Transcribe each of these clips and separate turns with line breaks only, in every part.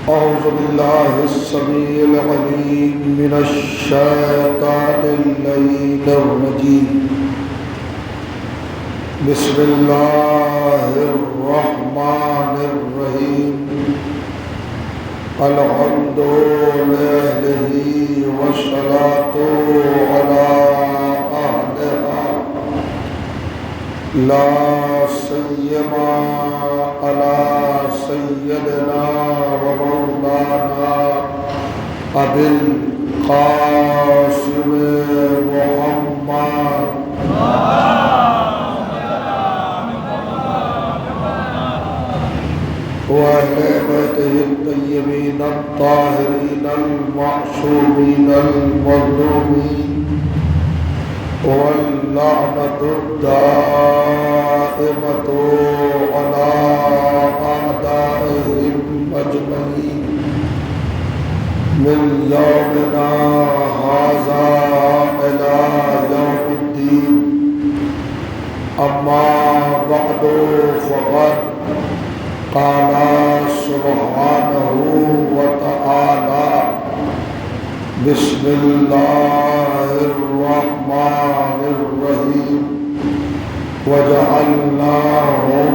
أعوذ بالله السميع العليم من الشيطان اللعين الرجيم. بسم الله الرحمن الرحيم. الحمد لله والصلاة على أهلها لا سيما على سيدنا ومولانا أبي القاسم محمد وأهل بيته الطيبين الطاهرين المعصومين المظلومين واللعنة الدائمة على أعدائهم أجمعين من يومنا هذا إلى يوم الدين. أما بعد فقد قال سبحانه وتعالى بسم الله الرحمن الرحيم وجعلناهم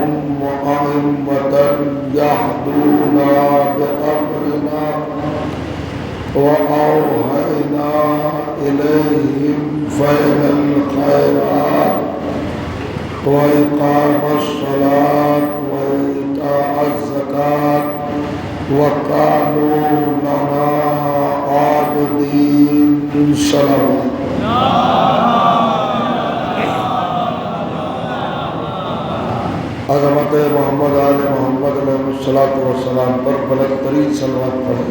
أئمة يهدون بأمرنا وأوحينا إليهم فعل الخيرات وإقام الصلاة وإيتاء الزكاة وكانوا لنا عابدين. صلوات عظمت محمد آل محمد علیہ الصلوۃ والسلام پر بلند ترین صلوات پڑھیں.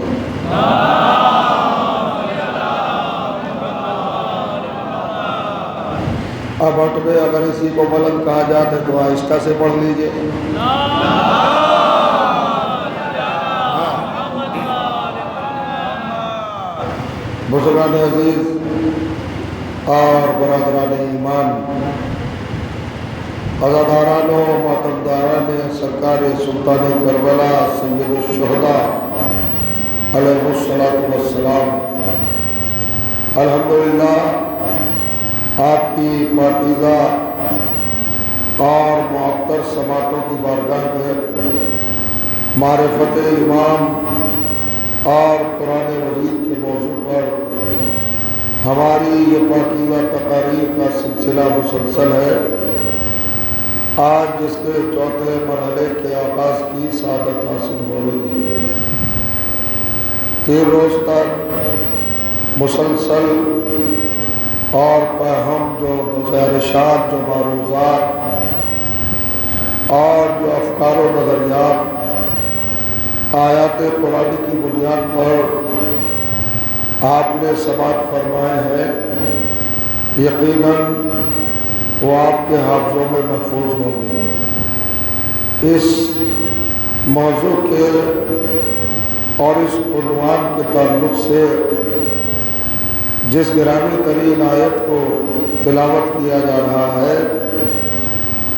اب ہٹ میں اگر اسی کو بلند کہا جاتا ہے تو آہستہ سے پڑھ لیجئے. بزرگان عزیز اور برادران ایمان، عزاداران و ماتمداران سرکار سلطان کربلا سید الشہداء علیہ الصلوۃ والسلام، الحمدللہ آپ کی پاکیزہ اور معطر سماعتوں کی بارگاہ میں معرفت امام اور قرآن مجید کے موضوع پر ہماری یہ پاکیزہ تقاریر کا سلسلہ مسلسل ہے. آج جس کے چوتھے مرحلے کے آغاز کی سعادت حاصل ہو رہی ہے. 3 روز تک مسلسل اور ہم جو گزارشات، جو معروضات اور جو افکار و نظریات آیات قرآن کی بنیاد پر آپ نے سماعت فرمائے ہیں، یقیناً وہ آپ کے حافظوں میں محفوظ ہوں گے. اس موضوع کے اور اس عنوان کے تعلق سے جس گرامی ترین آیت کو تلاوت کیا جا رہا ہے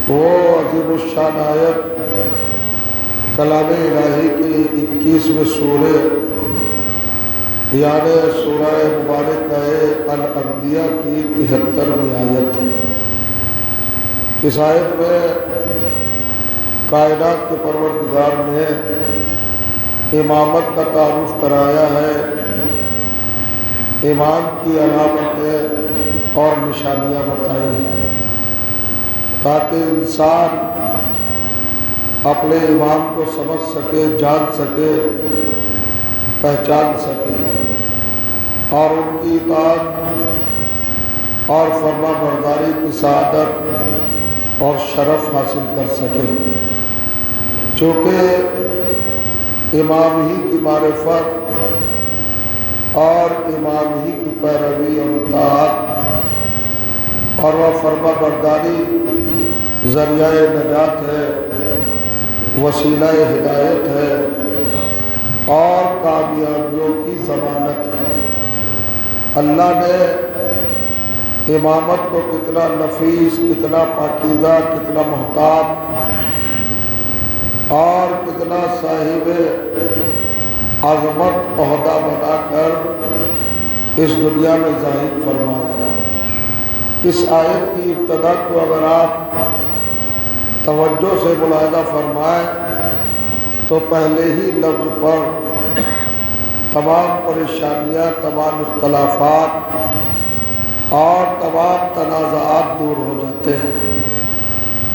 وہ عظیم الشان آیت کلام الہی کی 21ویں سورہ یعنی سورہ مبارکہ الانبیاء کی 73ویں آیت. اس آیت میں کائنات کے پروردگار نے امامت کا تعارف کرایا ہے، امام کی علامتیں اور نشانیاں بتائی ہیں تاکہ انسان اپنے امام کو سمجھ سکے، جان سکے، پہچان سکے اور ان کی اطاعت اور فرما برداری کی سعادت اور شرف حاصل کر سکے. چونکہ امام ہی کی معرفت اور امام ہی کی پیروی اور اطاعت اور وہ فرما برداری ذریعہ نجات ہے، وسیلہ ہدایت ہے اور کامیابیوں کی ضمانت ہے. اللہ نے امامت کو کتنا نفیس، کتنا پاکیزہ، کتنا محتاط اور کتنا صاحب عظمت عہدہ بنا کر اس دنیا میں ظاہر فرمایا۔ اس آیت کی ابتدا کو اگر آپ توجہ سے ملاحظہ فرمائیں تو پہلے ہی لفظ پر تمام پریشانیاں، تمام اختلافات اور تمام تنازعات دور ہو جاتے ہیں۔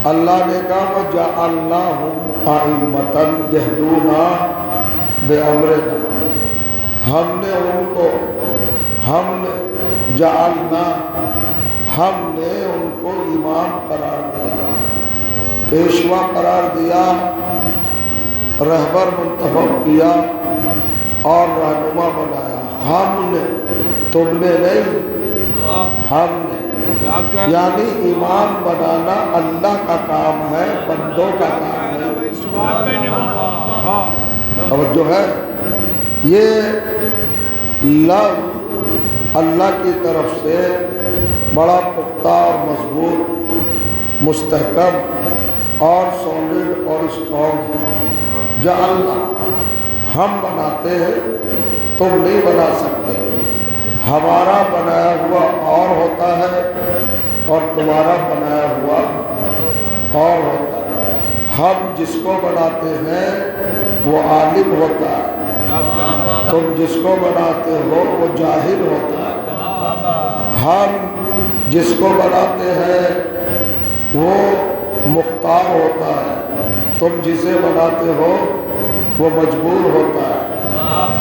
اللہ نے کہا وَجَعَلْنَاهُمْ أَئِمَّةً يَهْدُونَ بِأَمْرِنَا، ہم نے ان کو امام قرار دیا، پیشوا قرار دیا، رہبر منتخب کیا اور رہنما بنایا۔ ہم نے، تم نے نہیں، ہم نے، یعنی امام بنانا اللہ کا کام ہے، بندوں کا کام ہے۔ توجہ ہے، یہ لفظ اللہ کی طرف سے بڑا پختہ اور مضبوط، مستحکم اور سالڈ اور اسٹرانگ ہے۔ جعلنا، ہم بناتے ہیں، تم نہیں بنا سکتے۔ ہمارا بنایا ہوا اور ہوتا ہے اور تمہارا بنایا ہوا اور ہوتا ہے۔ ہم جس کو بناتے ہیں وہ عالم ہوتا ہے، تم جس کو بناتے ہو وہ جاہل ہوتا ہے۔ ہم جس کو بناتے ہیں وہ مختار ہوتا ہے، تم جسے بناتے ہو وہ مجبور ہوتا ہے۔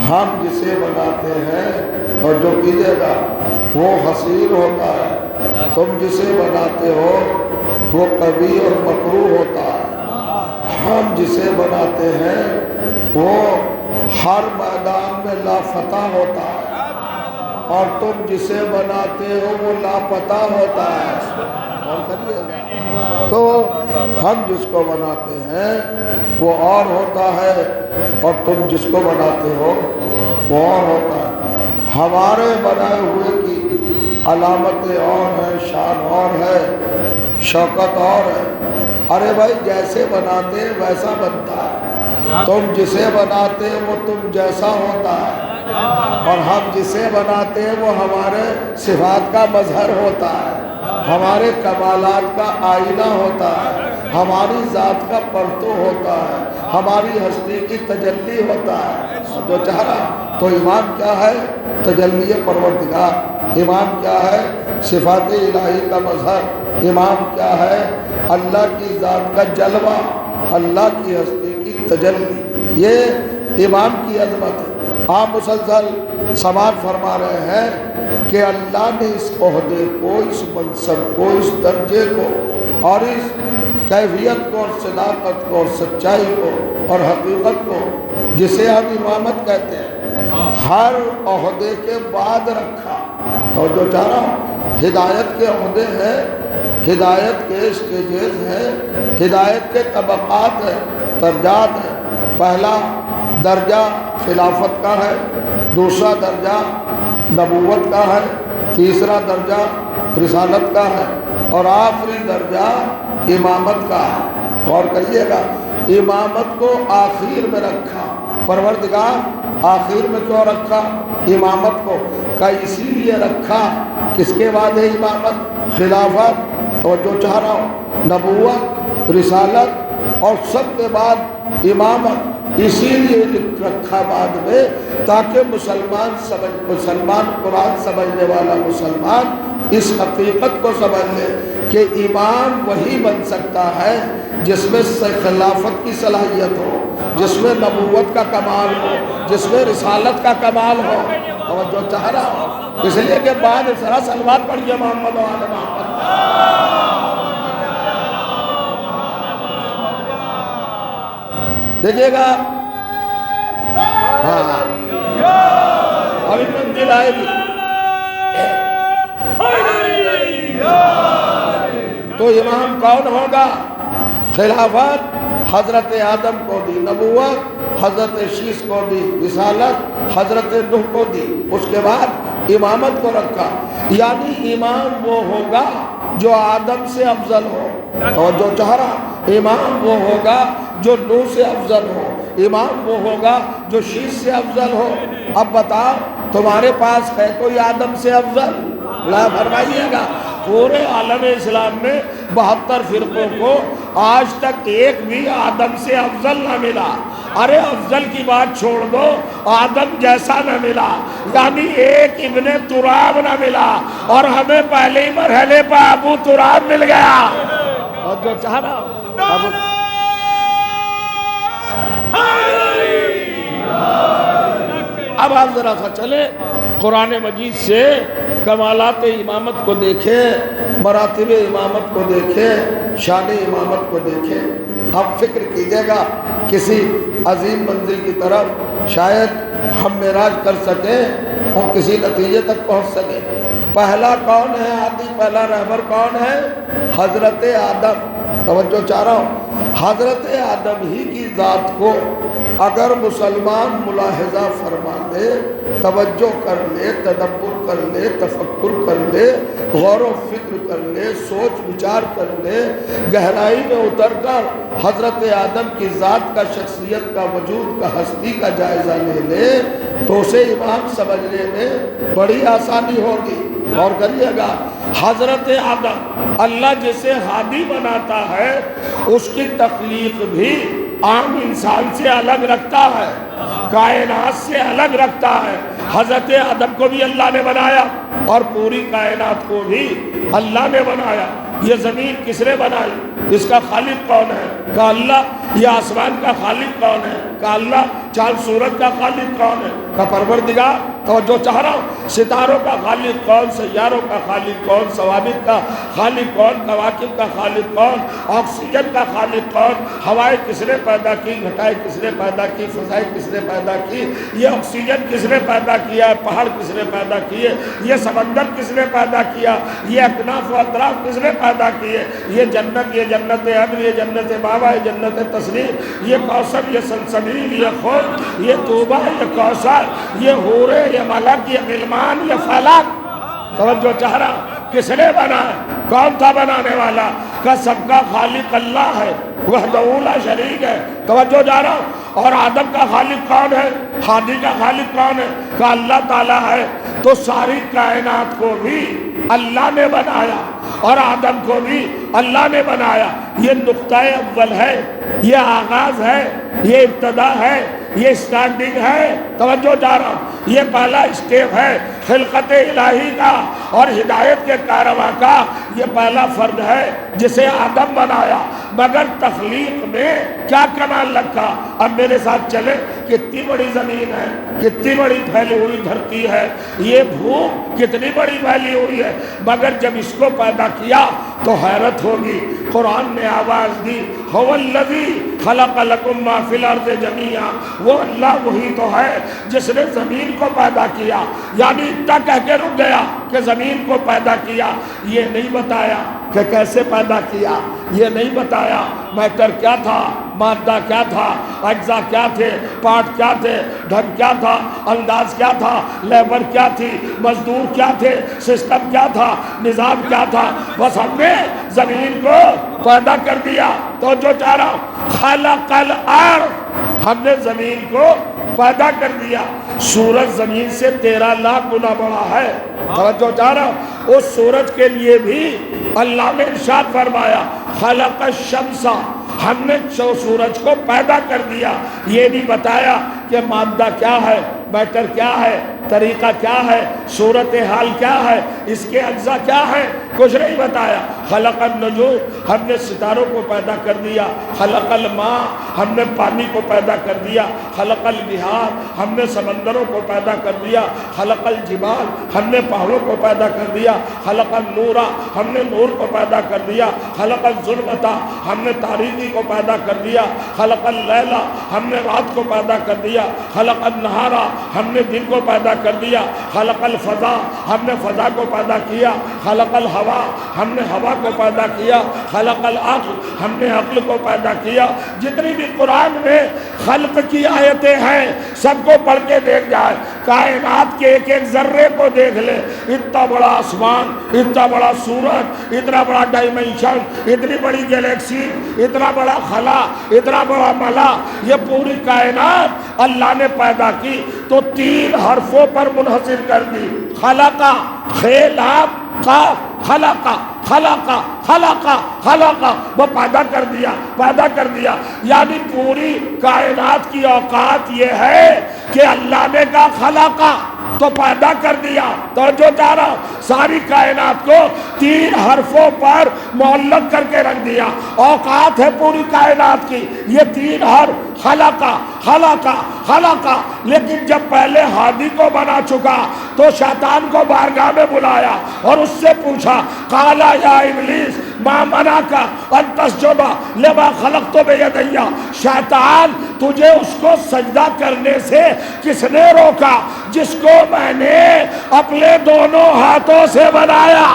ہم جسے بناتے ہیں اور جو کیجیے گا وہ حسین ہوتا ہے، تم جسے بناتے ہو وہ قوی اور مکروہ ہوتا ہے۔ ہم جسے بناتے ہیں وہ ہر میدان میں لافتہ ہوتا ہے، اور تم جسے بناتے ہو وہ لاپتہ ہوتا ہے۔ تو ہم جس کو بناتے ہیں وہ اور ہوتا ہے اور تم جس کو بناتے ہو وہ اور ہوتا ہے۔ ہمارے بنائے ہوئے کی علامتیں اور ہیں، شان اور ہے، شوکت اور ہے۔ ارے بھائی جیسے بناتے ہیں ویسا بنتا ہے، تم جسے بناتے ہیں وہ تم جیسا ہوتا ہے، اور ہم جسے بناتے ہیں وہ ہمارے صفات کا مظہر ہوتا ہے، ہمارے کمالات کا آئینہ ہوتا ہے، ہماری ذات کا پرتو ہوتا ہے، ہماری ہستی کی تجلی ہوتا ہے۔ جو چہرہ تو امام کیا ہے؟ تجلی پروردگار۔ امام کیا ہے؟ صفات الہی کا مظہر۔ امام کیا ہے؟ اللہ کی ذات کا جلوہ، اللہ کی ہستی کی تجلی۔ یہ امام کی عظمت ہے۔ آپ مسلسل سماعت فرما رہے ہیں کہ اللہ نے اس عہدے کو، اس منصب کو، اس درجے کو اور اس کیفیت کو اور صداقت کو اور سچائی کو اور حقیقت کو، جسے ہم امامت کہتے ہیں، ہر عہدے کے بعد رکھا۔ اور جو چاہ رہا ہوں، ہدایت کے عہدے ہیں، ہدایت کے اسٹیجز ہیں، ہدایت کے طبقات ہیں، درجات ہیں۔ پہلا درجہ خلافت کا ہے، دوسرا درجہ نبوت کا ہے، تیسرا درجہ رسالت کا ہے، اور آخری درجہ امامت کا ہے۔ غور کریے گا، امامت کو آخر میں رکھا۔ پروردگار آخر میں کیوں رکھا امامت کو؟ کہ اسی لیے رکھا، کس کے بعد ہے امامت؟ خلافت، اور جو چاہ رہا ہوں نبوت، رسالت، اور سب کے بعد امامت۔ اسی لیے رکھا بعد میں، تاکہ مسلمان قرآن سمجھنے والا مسلمان اس حقیقت کو سمجھ لے کہ امام وہی بن سکتا ہے جس میں خلافت کی صلاحیت ہو، جس میں نبوت کا کمال ہو، جس میں رسالت کا کمال ہو۔ اور جو چاہ رہا ہو، اس لیے کہ بعد ذرا سلوات پڑھیے محمد و آل محمد۔ دیکھیے گا، ہاں اور ایک منزل آئے گی تو امام کون ہوگا؟ خلافت حضرت آدم کو دی، نبوت حضرت شیس کو دی، رسالت حضرت نوح کو دی، اس کے بعد امامت کو رکھا۔ یعنی امام وہ ہوگا جو آدم سے افضل ہو، اور جو چاہ رہا امام وہ ہوگا جو نوح سے افضل ہو، امام وہ ہوگا جو شیش سے افضل ہو۔ اب بتاؤ تمہارے پاس ہے کوئی آدم سے افضل؟ لا فرمائیے گا پورے عالم اسلام میں 72 فرقوں کو آج تک ایک بھی آدم سے افضل نہ ملا۔ ارے افضل کی بات چھوڑ دو، آدم جیسا نہ ملا، یعنی ایک ابن تراب نہ ملا، اور ہمیں پہلے ہی مرحلے پر ابو تراب مل گیا۔ اور جو چاہ رہا اب آپ ذرا سا چلے قرآن مجید سے کمالات امامت کو دیکھیں، مراتب امامت کو دیکھیں، شان امامت کو دیکھیں۔ اب فکر کیجئے گا کسی عظیم منزل کی طرف شاید ہم معراج کر سکیں اور کسی نتیجے تک پہنچ سکیں۔ پہلا کون ہے آدمی، پہلا رہبر کون ہے؟ حضرت آدم۔ توجہ چاہ رہا ہوں، حضرت آدم ہی کی ذات کو اگر مسلمان ملاحظہ فرما لے، توجہ کر لے، تدبر کر لے، تفکر کر لے، غور و فکر کر لے، سوچ وچار کر لے، گہرائی میں اتر کر حضرت آدم کی ذات کا، شخصیت کا، وجود کا، ہستی کا جائزہ لے لے تو اسے امام سمجھنے میں بڑی آسانی ہوگی۔ اور کریے گا حضرت آدم، اللہ جسے ہادی بناتا ہے اس کی تخلیق بھی عام انسان سے الگ رکھتا ہے، کائنات سے الگ رکھتا ہے۔ حضرت آدم کو بھی اللہ نے بنایا اور پوری کائنات کو بھی اللہ نے بنایا۔ یہ زمین کس نے بنائی؟ اس کا خالق کون ہے؟ کہا اللہ۔ یہ آسمان کا خالق کون ہے؟ کہا اللہ۔ چاند سورج کا خالق کون ہے؟ کہا پروردگار۔ توجہ چاہ رہا ہوں، ستاروں کا خالق کون، سیاروں کا خالق کون، ثوابت کا خالق کون، کواکب کا خالق کون، آکسیجن کا خالق کون، ہوائیں کس نے پیدا کی، گھٹائیں کس نے پیدا کی، فضائیں کس نے پیدا کی، یہ آکسیجن کس نے پیدا کیا ہے، پہاڑ کس نے پیدا کیے، یہ سمندر کس نے پیدا کیا، یہ اکناف و اطراف کس نے پیدا کیے، یہ جنت عدن، یہ جنت ماوا، یہ جنت تسنیم، یہ کوثر، یہ سلسبیل، یہ خلد، یہ طوبہ، یہ کوثر، یہ حورے، یہ ملک، یہ غلمان، یہ فلک۔ توجہ چاہ رہا کس نے بنایا؟ کون تھا بنانے والا؟ کہ سب کا خالق اللہ ہے، وحدہ لا شریک ہے۔ توجہ جا رہا ہوں، اور آدم کا خالق کون ہے؟ ہادی کا خالق کون ہے؟ کہ اللہ تعالیٰ ہے۔ تو ساری کائنات کو بھی اللہ نے بنایا اور آدم کو بھی اللہ نے بنایا۔ یہ نقطہ اول ہے، یہ آغاز ہے، یہ ابتدا ہے، یہ سٹارٹنگ ہے۔ توجہ جا رہا ہوں، یہ پہلا اسٹیپ ہے خلقت الہی کا اور ہدایت کے کارواں کا۔ یہ پہلا فرد ہے جسے آدم بنایا، مگر تخلیق میں کیا کمال رکھا؟ اب میرے ساتھ چلے، کتنی بڑی زمین ہے، کتنی بڑی پھیلی ہوئی دھرتی ہے، یہ بھوم کتنی بڑی پھیلی ہوئی ہے، مگر جب اس کو پیدا کیا تو حیرت ہوگی۔ قرآن نے آواز دی، هو الذی خلق لکم ما فی الارض جمیعا، وہ اللہ وہی تو ہے جس نے زمین کو پیدا کیا۔ یعنی اتنا کہہ کے رک گیا کہ زمین کو پیدا کیا، یہ نہیں بتایا کہ کیسے پیدا کیا، یہ نہیں بتایا میٹر کیا تھا، مادہ کیا تھا، اجزاء کیا تھے، پارٹ کیا تھے، ڈھنگ کیا تھا، انداز کیا تھا، لیبر کیا تھی، مزدور کیا تھے، سسٹم کیا تھا، نظام کیا تھا۔ بس ہم نے زمین کو پیدا کر دیا۔ تو جو چاہ رہا ہوں، خلق الارض، ہم نے زمین کو پیدا کر دیا۔ سورج زمین سے 13 لاکھ گنا بڑا ہے۔ توجہ چاہ رہا ہوں، اس سورج کے لیے بھی اللہ نے ارشاد فرمایا، خلق الشمس، ہم نے سورج کو پیدا کر دیا۔ یہ نہیں بتایا کہ مادہ کیا ہے، میٹر کیا ہے، طریقہ کیا ہے، صورتحال کیا ہے، اس کے اجزاء کیا ہے، کچھ نہیں بتایا۔ خلق النجوم، ہم نے ستاروں کو پیدا کر دیا۔ خلق الماء، ہم نے پانی کو پیدا کر دیا۔ خلق البحار، ہم نے سمندروں کو پیدا کر دیا۔ خلق الجبال، ہم نے پہاڑوں کو پیدا کر دیا۔ خلق النور، ہم نے نور کو پیدا کر دیا۔ خلق الظلمۃ، ہم نے تاریکی کو پیدا کر دیا۔ خلق اللیل، ہم نے رات کو پیدا کر دیا۔ خلق النہار، ہم نے دن کو پیدا کر دیا۔ خلق الفضا، ہم نے فضا کو پیدا کیا۔ خلق الہوا، ہم نے ہوا کو پیدا کیا۔ خلق العقل، ہم نے عقل کو پیدا کیا۔ جتنی بھی قرآن میں خلق کی آیتیں ہیں سب کو پڑھ کے دیکھ جائے، کائنات کے ایک ایک ذرے کو دیکھ لے، اتنا بڑا آسمان، اتنا بڑا سورج، اتنا بڑا ڈائمنشن، اتنی بڑی گیلیکسی، اتنا بڑا خلا، اتنا بڑا ملا، یہ پوری کائنات اللہ نے پیدا کی تو 3 حرفوں پر منحصر کر دی، خلقہ، خلق، خلقہ، خلقہ، خلقہ، خلقہ، وہ پیدا کر دیا، یعنی پوری کائنات کی اوقات یہ ہے کہ اللہ نے کہا خلقہ تو پیدا کر دیا، توجہ چاہ رہا ساری کائنات کو 3 حرفوں پر معلق کر کے رکھ دیا، اوقات ہے پوری کائنات کی یہ 3 حرف، خلقہ، خلقہ، خلقہ، لیکن جب پہلے ہادی کو بنا چکا تو شیطان کو بارگاہ میں بلایا اور اس سے پوچھا، قال یا ابلیس ما منعک ان تسجد لما خلقت بیدی، شیطان تجھے اس کو سجدہ کرنے سے کس نے روکا جس کو میں نے اپنے دونوں ہاتھوں سے بنایا؟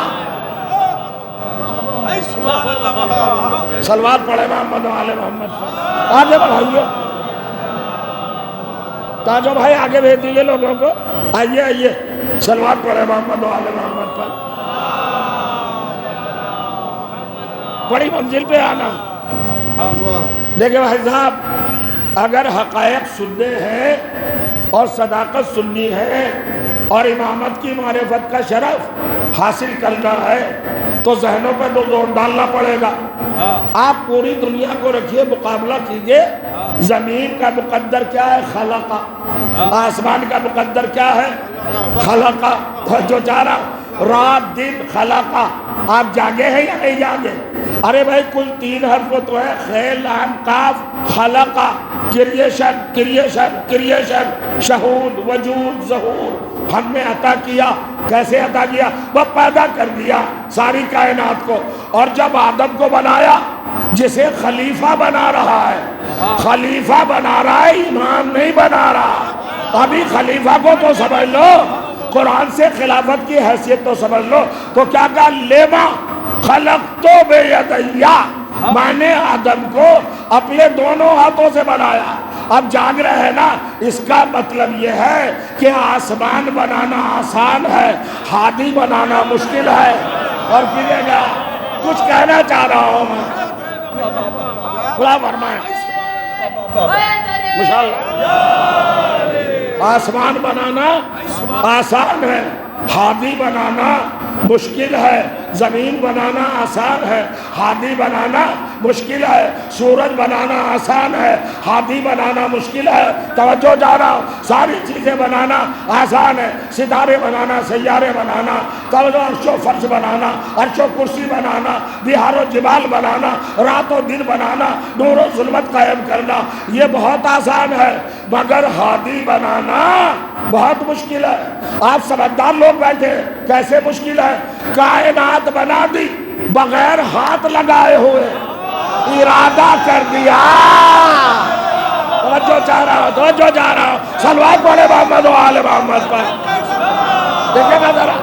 سلوات پڑھے محمد و آل محمد پر، آگے بڑھائیے تاجو بھائی، آگے بھیج دیجیے لوگوں کو، آئیے سلوات پڑھے محمد و آل محمد پر، بڑی منزل پہ آنا۔ دیکھیں بھائی صاحب، اگر حقائق سننے ہیں اور صداقت سننی ہے اور امامت کی معرفت کا شرف حاصل کرنا ہے تو ذہنوں پہ تو زور ڈالنا پڑے گا۔ آپ پوری دنیا کو رکھیے، مقابلہ کیجئے، زمین کا مقدر کیا ہے؟ خلقہ، آسمان کا مقدر کیا ہے؟ خلقہ، جو چاہ رہا رات دن خلقہ، آپ جاگے ہیں یا نہیں جاگے؟ ارے بھائی کل 3 حرف تو ہے، خیل، لام، کاف، خلقہ، کریشن، کریشن، کریشن، شہود، وجود، ظہور، ہم نے عطا کیا، کیسے عطا کیا؟ وہ پیدا کر دیا ساری کائنات کو، اور جب آدم کو بنایا جسے خلیفہ بنا رہا ہے، خلیفہ بنا رہا ہے، امام نہیں بنا رہا، ابھی خلیفہ کو تو سمجھ لو، قرآن سے خلافت کی حیثیت تو سمجھ لو، تو کیا کہا؟ لیما خلقت بیدی، میں نے آدم کو اپنے دونوں ہاتھوں سے بنایا۔ اب جاگ رہے ہیں نا، اس کا مطلب یہ ہے کہ آسمان بنانا آسان ہے، ہادی بنانا مشکل ہے، اور کیجئے گا کچھ کہنا چاہ رہا ہوں میں، خدا فرمائے ماشاءاللہ، آسمان بنانا آسان ہے، ہادی بنانا مشکل ہے، زمین بنانا آسان ہے، ہادی بنانا مشکل ہے، سورج بنانا آسان ہے، ہادی بنانا مشکل ہے، توجہ جا رہا ہوں، ساری چیزیں بنانا آسان ہے، ستارے بنانا، سیارے بنانا، توجہ، عرش و فرش بنانا، عرش و کرسی بنانا، بہار و جبال بنانا، رات و دن بنانا، نور و ظلمت قائم کرنا، یہ بہت آسان ہے، مگر ہادی بنانا بہت مشکل ہے۔ آپ سمجھدار لوگ بیٹھے، کیسے مشکل ہے؟ کائنات بنا دی بغیر ہاتھ لگائے ہوئے، ارادہ کر دیا، توجہ چاہ رہا ہوں، صلوات پڑھے محمد و آل محمد پر، دیکھیں نا ذرا،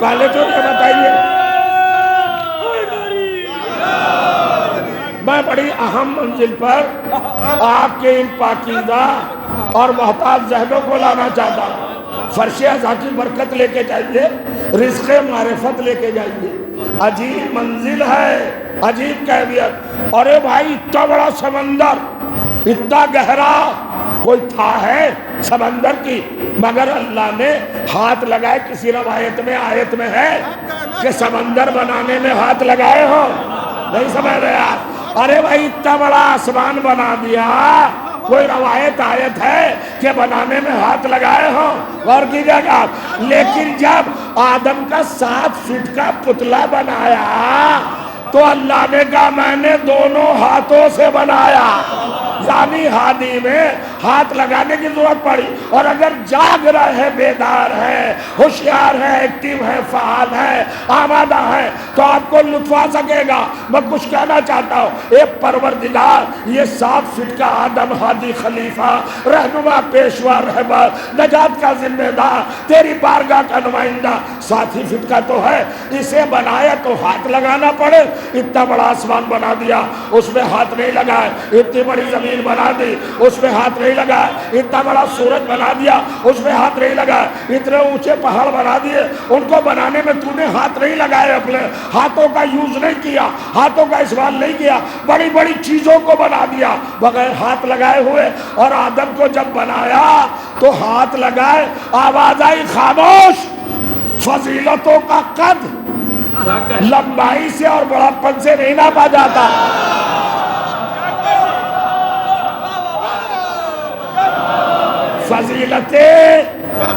پہلے تو یہ بتائیے، میں بڑی اہم منزل پر آپ کے ان پاکیزہ اور محتاط ذہنوں کو لانا چاہتا ہوں۔ فرش ازا کی برکت لے کے جائیے، رزق معرفت لے کے جائیے، عجیب منزل ہے، عجیب کیفیت۔ اور اے بھائی، اتنا بڑا سمندر، اتنا گہرا، کوئی تھا ہے سمندر کی؟ مگر اللہ نے ہاتھ لگائے، کسی روایت میں آیت میں ہے کہ سمندر بنانے میں ہاتھ لگائے ہو، نہیں سمجھ رہے آپ؟ ارے بھائی اتنا بڑا آسمان بنا دیا، کوئی روایت آیت ہے کہ بنانے میں ہاتھ لگائے ہوں؟ غور کیجئے گا۔ لیکن جب آدم کا 7 فٹ کا پتلا بنایا تو اللہ نے کہا میں نے دونوں ہاتھوں سے بنایا، یعنی ہادی میں ہاتھ لگانے کی ضرورت پڑی، اور اگر جاگ رہے ہیں، بیدار ہے، ہوشیار ہے، ایکٹیو ہے، فعال ہے، آمادہ ہے، تو آپ کو لطف آ سکے گا۔ میں کچھ کہنا چاہتا ہوں، اے پروردگار، یہ 7 فٹ کا آدم ہادی خلیفہ، رہنما، پیشوا، رہبر، نجات کا ذمہ دار، تیری بارگاہ کا نمائندہ 7 ہی فٹ کا تو ہے، اسے بنایا تو ہاتھ لگانا پڑے۔ اتنا بڑا آسمان بنا دیا، اس میں ہاتھ نہیں لگائے، اتنی بڑی زمین بنا دی، اس میں ہاتھ نہیں لگائے، اتنا بڑا سورج بنا دیا، اس میں ہاتھ نہیں لگائے، اتنے اونچے پہاڑ بنا دیے، ان کو بنانے میں تو نے ہاتھ نہیں لگائے، اپنے ہاتھوں کا یوز نہیں کیا، ہاتھوں کا استعمال نہیں کیا، بڑی بڑی چیزوں کو بنا دیا بغیر ہاتھ لگائے ہوئے۔ اور آدم کو جب بنایا تو ہاتھ لگائے، آواز آئی خاموش۔ فضیلتوں کا قد لمبائی سے اور بڑھاپن سے نہیں ناپا جاتا، فضیلتیں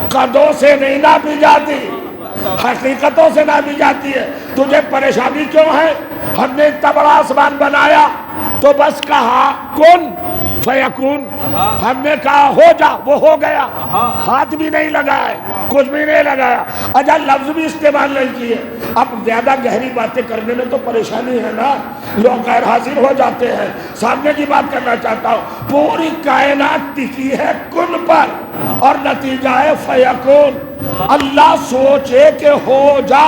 قدوں سے نہیں ناپی جاتی، حقیقتوں سے ناپی جاتی ہے۔ تجھے پریشانی کیوں ہے؟ ہم نے اتنا بڑا آسمان بنایا تو بس کہا کن فیکون، ہم نے کہا ہو جا، وہ ہو گیا، ہاتھ بھی نہیں لگائے، کچھ بھی نہیں لگایا، اجا لفظ بھی استعمال نہیں کیے۔ اب زیادہ گہری باتیں کرنے میں تو پریشانی ہے نا، لوگ غیر حاضر ہو جاتے ہیں۔ سامنے کی بات کرنا چاہتا ہوں، پوری کائنات ٹکی ہے کن پر، اور نتیجہ ہے فیکون۔ اللہ سوچے کہ ہو جا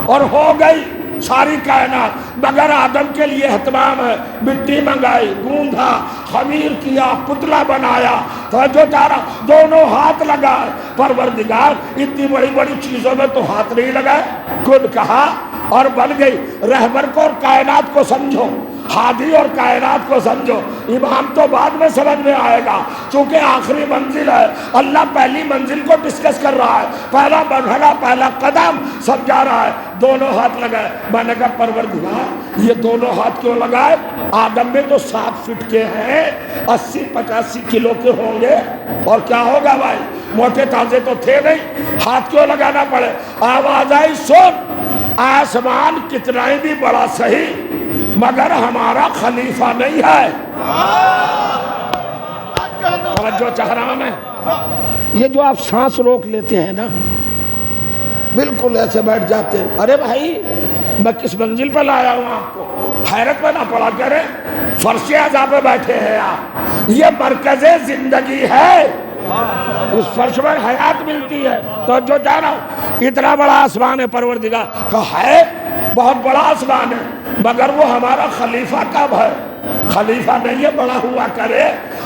اور ہو گئی ساری کائنات، مگر آدم کے لیے اہتمام ہے، مٹی منگائی، گوندھا، خمیر کیا، پتلا بنایا، توجہ چارہ، دونوں ہاتھ لگائے۔ پروردگار اتنی بڑی بڑی چیزوں میں تو ہاتھ نہیں لگائے، کن کہا اور بن گئی۔ رہبر کو اور کائنات کو سمجھو، ہادی اور کائنات کو سمجھو، امام تو بعد میں سمجھ میں آئے گا، چونکہ آخری منزل ہے۔ اللہ پہلی منزل کو ڈسکس کر رہا ہے، پہلا مرحلہ، پہلا قدم سمجھا رہا ہے۔ دونوں ہاتھ لگائے، میں نے کہا پروردگار یہ دونوں ہاتھ کیوں لگائے؟ آدم میں تو 7 فٹ کے ہیں، 80-85 کلو کے ہوں گے، اور کیا ہوگا بھائی، موٹے تازے تو تھے نہیں، ہاتھ کیوں لگانا پڑے؟ آواز آئی سن، آسمان کتنا ہی بھی بڑا صحیح مگر ہمارا خلیفہ نہیں ہے۔ توجہ چاہ رہا میں، یہ جو آپ سانس روک لیتے ہیں نا، بالکل ایسے بیٹھ جاتے ہیں، ارے بھائی میں کس منزل پہ لایا ہوں آپ کو، حیرت میں نہ پڑا کرے، فرش اعضاء پہ بیٹھے ہیں آپ، یہ مرکز زندگی ہے، اس فرش پر حیات ملتی ہے۔ تو جو چاہ رہا ہوں، اتنا بڑا آسمان ہے، پروردگار کہا ہے بہت بڑا آسمان ہے، مگر وہ ہمارا خلیفہ کب ہے؟ خلیفہ نہیں ہے، بڑا ہوا کرے،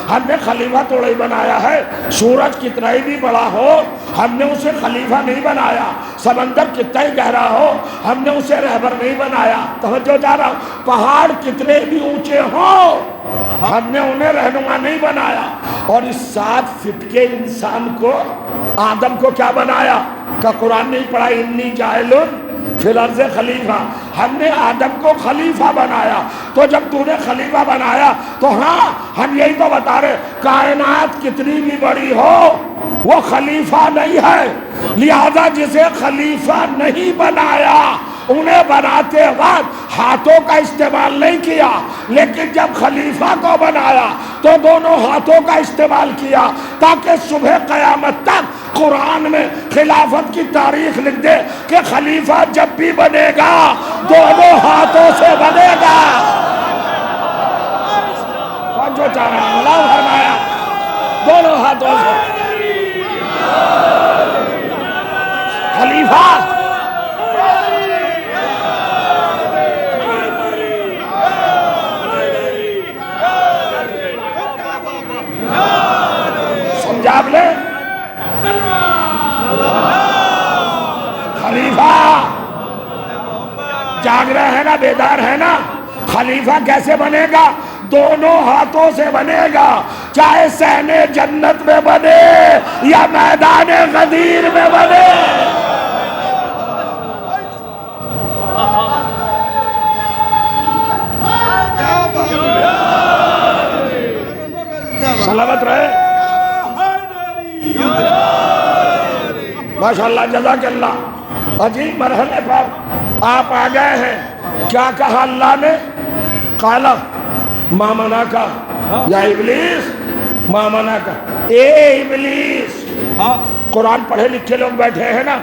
ہم نے خلیفہ توڑے بنایا ہے۔ سورج کتنا ہی بھی بڑا ہو، ہم نے اسے خلیفہ نہیں بنایا، سمندر کتنا ہی گہرا ہو، ہم نے اسے رہبر نہیں بنایا۔ توجہ جا رہا ہوں، پہاڑ کتنے بھی اونچے ہوں، ہم نے انہیں رہنما نہیں بنایا۔ اور اس 7 فٹ کے انسان کو، آدم کو کیا بنایا؟ کہ قرآن نہیں پڑھا انی جاعلن فی الارض خلیفہ، ہم نے آدم کو خلیفہ بنایا۔ تو جب تو نے خلیفہ بنایا تو ہاں ہم یہی تو بتا رہے، کائنات کتنی بھی بڑی ہو وہ خلیفہ نہیں ہے، لہذا جسے خلیفہ نہیں بنایا، انہیں بناتے وقت ہاتھوں کا استعمال نہیں کیا، لیکن جب خلیفہ کو بنایا تو دونوں ہاتھوں کا استعمال کیا، تاکہ صبح قیامت تک قرآن میں خلافت کی تاریخ لکھ دے کہ خلیفہ جب بھی بنے گا دونوں ہاتھوں سے بنے گا۔ جو چاہ رہا ہے اللہ فرمایا دونوں ہاتھوں سے خلیفہ۔ سمجھا آپ نے؟ خلیفہ جاگ رہے ہیں نا، بیدار ہے نا؟ خلیفہ کیسے بنے گا؟ دونوں ہاتھوں سے بنے گا، چاہے صحن جنت میں بنے یا میدان غدیر میں بنے۔ سلامت رہے، ماشاءاللہ، جزاک اللہ۔ عجیب مرحلے پر آپ آ گئے ہیں۔ کیا کہا اللہ نے؟ قالا ما منعک یا ابلیس مامنا کا اے ابلیس. قرآن پڑھے لکھے لوگ بیٹھے ہیں نا,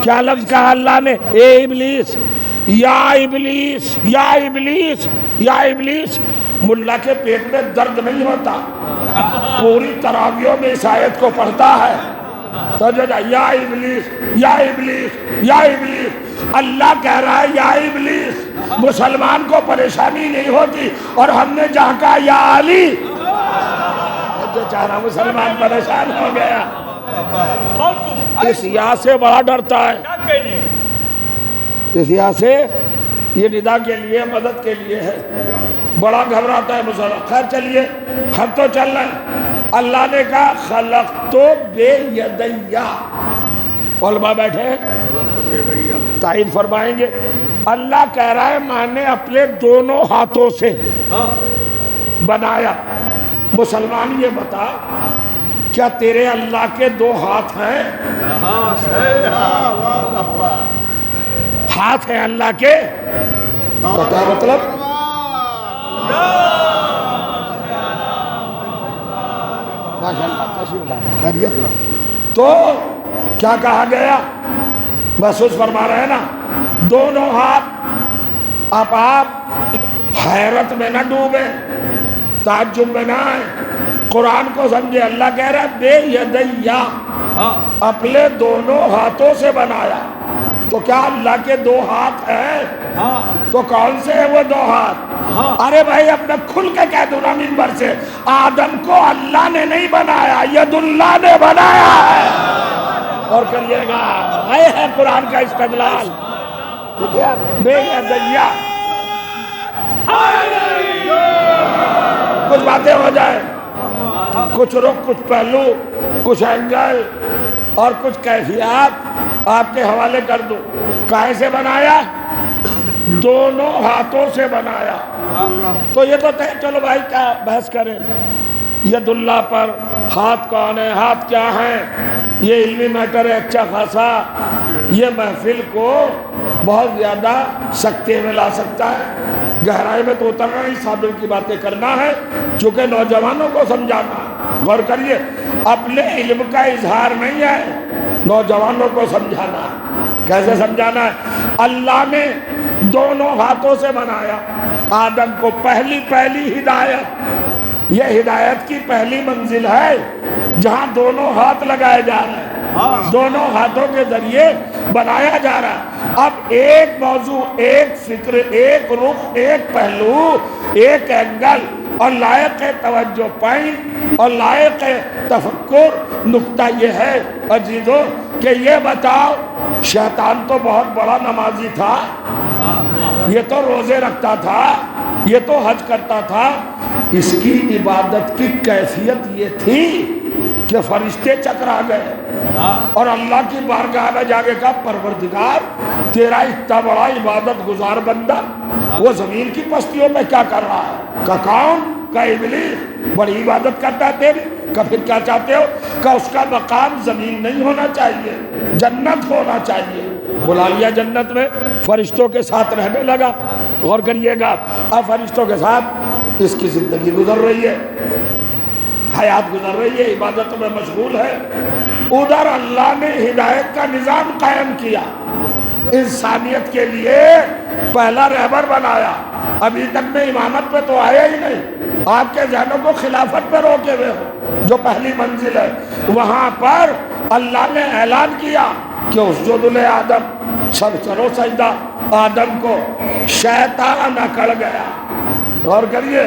کیا لفظ کہا اللہ نے؟ اے ابلیس, یا ابلیس, یا ابلیس, یا ابلیس. ملا کے پیٹ میں درد نہیں ہوتا, پوری تراویحوں میں اس آیت کو پڑھتا ہے. تو جو یا ابلیس, یا ابلیس, یا ابلیس, اللہ کہہ رہا ہے یا ابلیس. مسلمان کو پریشانی نہیں ہوتی, اور ہم نے جہاں کہا یا علی, جو چارا مسلمان پریشان ہو گیا. اس یا سے بڑا ڈرتا ہے, اس یا سے یہ ندا کے لیے, مدد کے لیے ہے, بڑا گھبراتا ہے مسلمان. خیر چلیے ہم تو چل رہے ہیں. اللہ نے کہا خلقت بے یدیا. علماء بیٹھے ہیں تائید فرمائیں گے. اللہ کہہ رہا ہے میں نے اپنے دونوں ہاتھوں سے بنایا. مسلمان یہ بتا, کیا تیرے اللہ کے دو ہاتھ ہیں؟ ہاتھ ہیں اللہ کے؟ کیا مطلب؟ تو کیا کہا گیا؟ محسوس فرما رہے ہیں نا, دونوں ہاتھ. اب آپ حیرت میں نہ ڈوبے, تعجب میں نہ آئے, قرآن کو سمجھے. اللہ کہہ رہا ہے بے یدیا, اپنے دونوں ہاتھوں سے بنایا. تو کیا اللہ کے دو ہاتھ ہیں؟ تو کون سے ہیں وہ دو ہاتھ؟ ارے بھائی اب میں کھل کے کہہ دوں نا منبر سے, آدم کو اللہ نے نہیں بنایا, ید اللہ نے بنایا ہے. اور کریے گا, یہ ہے قرآن کا استدلال. بے یدیا. کچھ باتیں ہو جائیں, کچھ رخ, کچھ پہلو, کچھ اینگل اور کچھ کیفیات آپ کے حوالے کر دو. کائے سے بنایا؟ دونوں ہاتھوں سے بنایا. تو یہ تو چلو بھائی کیا بحث کریں, ید اللہ پر ہاتھ کون ہے, ہاتھ کیا ہیں, یہ علمی میٹر ہے اچھا خاصا. یہ محفل کو بہت زیادہ سکتے میں لا سکتا ہے. گہرائی میں تو اترنا نہیں, صابر کی باتیں کرنا ہے, چونکہ نوجوانوں کو سمجھانا ہے. غور کریے, اپنے علم کا اظہار نہیں ہے, نوجوانوں کو سمجھانا ہے. کیسے سمجھانا ہے؟ اللہ نے دونوں ہاتھوں سے بنایا آدم کو. پہلی ہدایت, یہ ہدایت کی پہلی منزل ہے جہاں دونوں ہاتھ لگائے جا رہے ہیں, دونوں ہاتھوں کے ذریعے بنایا جا رہا ہے. اب ایک موضوع, ایک فکر, ایک رخ, ایک پہلو, ایک اینگل اور لائق توجہ پوائنٹ اور لائق تفکر. نقطہ یہ ہے عزیزو کہ یہ بتاؤ, شیطان تو بہت بڑا نمازی تھا, یہ تو روزے رکھتا تھا, یہ تو حج کرتا تھا. اس کی عبادت کی کیفیت یہ تھی کہ فرشتے چکرا گئے اور اللہ کی بارگاہ میں جا کے کہا پروردگار تیرا اتنا بڑا عبادت گزار بندہ وہ زمین کی پستیوں میں کیا کر رہا ہے؟ کہ کون؟ کہ ابلیس بڑی عبادت کرتا ہے تیری. کہ پھر کیا چاہتے ہو؟ کہ اس کا مقام زمین نہیں ہونا چاہیے, جنت ہونا چاہیے. بلا لیا جنت میں, فرشتوں کے ساتھ رہنے لگا. غور کریے گا, اب فرشتوں کے ساتھ اس کی زندگی گزر رہی ہے, حیات گزر رہی ہے, عبادتوں میں مشغول ہے. ادھر اللہ نے ہدایت کا نظام قائم کیا, انسانیت کے لیے پہلا رہبر بنایا. ابھی تک میں امامت پہ تو آیا ہی نہیں, آپ کے ذہنوں کو خلافت پہ روکے ہوئے ہو جو پہلی منزل ہے. وہاں پر اللہ نے اعلان کیا کہ اسجدوا لآدم, سب کرو سجدہ آدم کو. شیطان اکڑ گیا. غور کریے,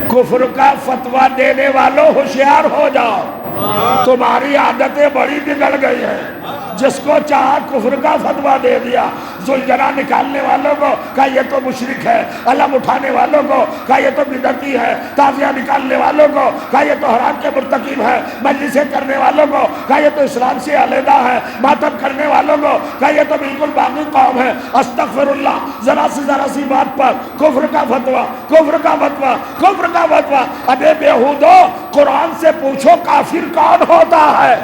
کفر کا فتویٰ دینے والوں ہوشیار ہو جاؤ, تمہاری عادتیں بڑی بگڑ گئی ہیں. جس کو چاہا کفر کا فتویٰ دے دیا. زلجنا نکالنے والوں کو کہا یہ تو مشرک ہے, علم اٹھانے والوں کو کہا یہ تو بدعتی ہے, تعزیہ نکالنے والوں کو کہا یہ تو حرام کے مرتکب ہے, مجلسیں کرنے والوں کو کہا یہ تو اسلام سے علیحدہ ہے, ماتم کرنے والوں کو کہا یہ تو بالکل باغی قوم ہے. استغفر اللہ, ذرا سی بات پر کفر کا فتویٰ, کفر کا فتویٰ, کفر کا فتویٰ. ابے بیہودو, قرآن سے پوچھو کافر کون ہوتا ہے؟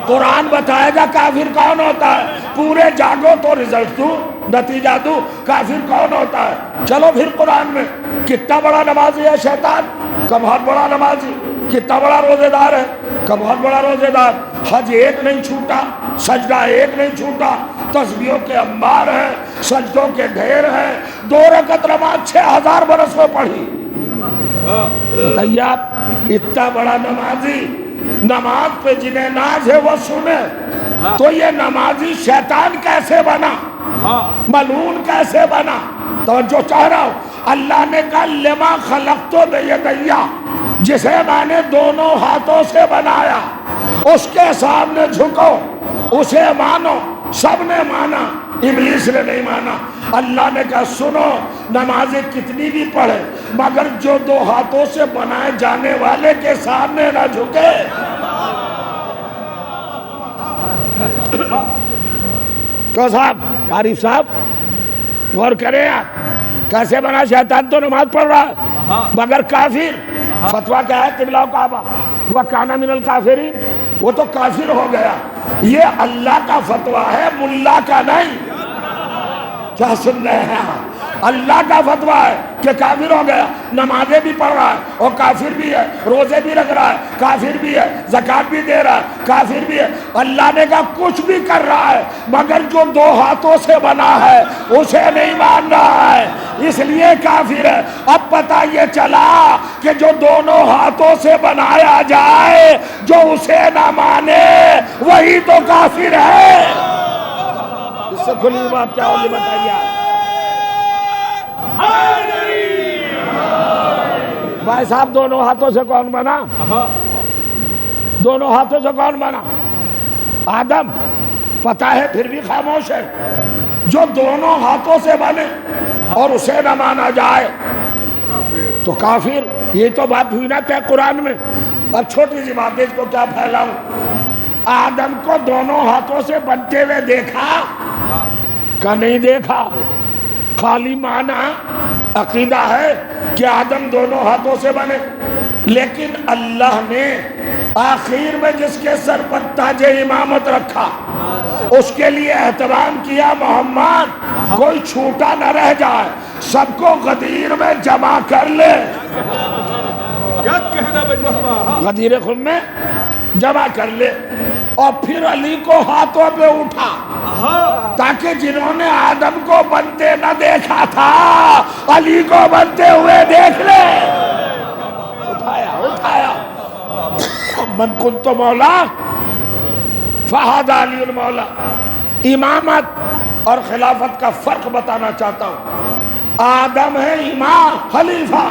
قرآن بتائے گا کافر کون ہوتا ہے. پورے جاگو تو رزلٹ دوں, نتیجہ دوں, کافر کون ہوتا ہے. چلو پھر قرآن میں کتنا بڑا نمازی ہے شیطان کا بہت بڑا نمازی، کتنا بڑا روزے دار ہے کا بہت بڑا روزے دار، حج ایک نہیں چھوٹا، سجدہ ایک نہیں چھوٹا، تسبیحوں کے انبار ہیں، سجدوں کے ڈھیر ہیں، 2 رکعت نماز 6000 برس میں پڑھی۔ بتائیے آپ اتنا بڑا نمازی، نماز پہ جنہیں ناز ہے وہ سنے، تو یہ نمازی شیطان کیسے بنا، ملعون کیسے بنا؟ توجہ چاہ رہا ہوں، اللہ نے کہا لما خلقت بیدی، جسے میں نے دونوں ہاتھوں سے بنایا اس کے سامنے جھکو، اسے مانو۔ سب نے مانا، ابلیس نے نہیں مانا۔ اللہ نے کہا سنو، نمازیں کتنی بھی پڑھے مگر جو 2 ہاتھوں سے بنائے جانے والے کے سامنے نہ جھکے۔ تو صاحب عارف صاحب غور کریں آپ، کیسے بنا؟ شیطان تو نماز پڑھ رہا ہے مگر کافر۔ فتویٰ کیا ہے؟ قبلہ و کعبہ، وَكَانَ مِنَ الْكَافِرِينَ، وہ تو کافر ہو گیا۔ یہ اللہ کا فتویٰ ہے، ملا کا نہیں۔ کیا سن رہے ہیں آپ؟ اللہ کا فتویٰ ہے کہ کافر ہو گیا، نمازیں بھی پڑھ رہا ہے اور کافر بھی ہے، روزے بھی رکھ رہا ہے کافر بھی ہے، زکوٰۃ بھی دے رہا ہے کافر بھی ہے۔ اللہ نے کہا کچھ بھی کر رہا ہے مگر جو 2 ہاتھوں سے بنا ہے اسے نہیں مان رہا ہے، اس لیے کافر ہے۔ اب پتہ یہ چلا کہ جو دونوں ہاتھوں سے بنایا جائے جو اسے نہ مانے وہی تو کافر ہے۔ اس سے کھلی بات کیا ہوگی بتائیے آپ؟ بھائی صاحب دونوں ہاتھوں سے کون بنا؟ دونوں ہاتھوں سے کون بنا؟ آدم۔ پتہ ہے پھر بھی خاموش ہے۔ جو دونوں ہاتھوں سے بنے اور اسے نہ مانا جائے تو کافر۔ یہ تو بات ہوئی نا کہ قرآن میں۔ اب چھوٹی سی بات ہے، اس کو کیا پھیلاؤں؟ آدم کو دونوں ہاتھوں سے بنتے ہوئے دیکھا کہ نہیں دیکھا؟ خالی معنی عقیدہ ہے کہ آدم دونوں ہاتھوں سے بنے، لیکن اللہ نے آخر میں جس کے سر پر تاج امامت رکھا اس کے لیے اہتمام کیا، محمد کوئی چھوٹا نہ رہ جائے، سب کو غدیر میں جمع کر لے۔
کیا کہنا بھائی محمد؟
غدیر خم میں جمع کر لے، اور پھر علی کو ہاتھوں پہ اٹھا تاکہ جنہوں نے آدم کو بنتے نہ دیکھا تھا علی کو بنتے ہوئے دیکھ لے۔ اٹھایا من کنت مولا فہذا علی المولا۔ امامت اور خلافت کا فرق بتانا چاہتا ہوں۔ آدم ہے امام خلیفہ،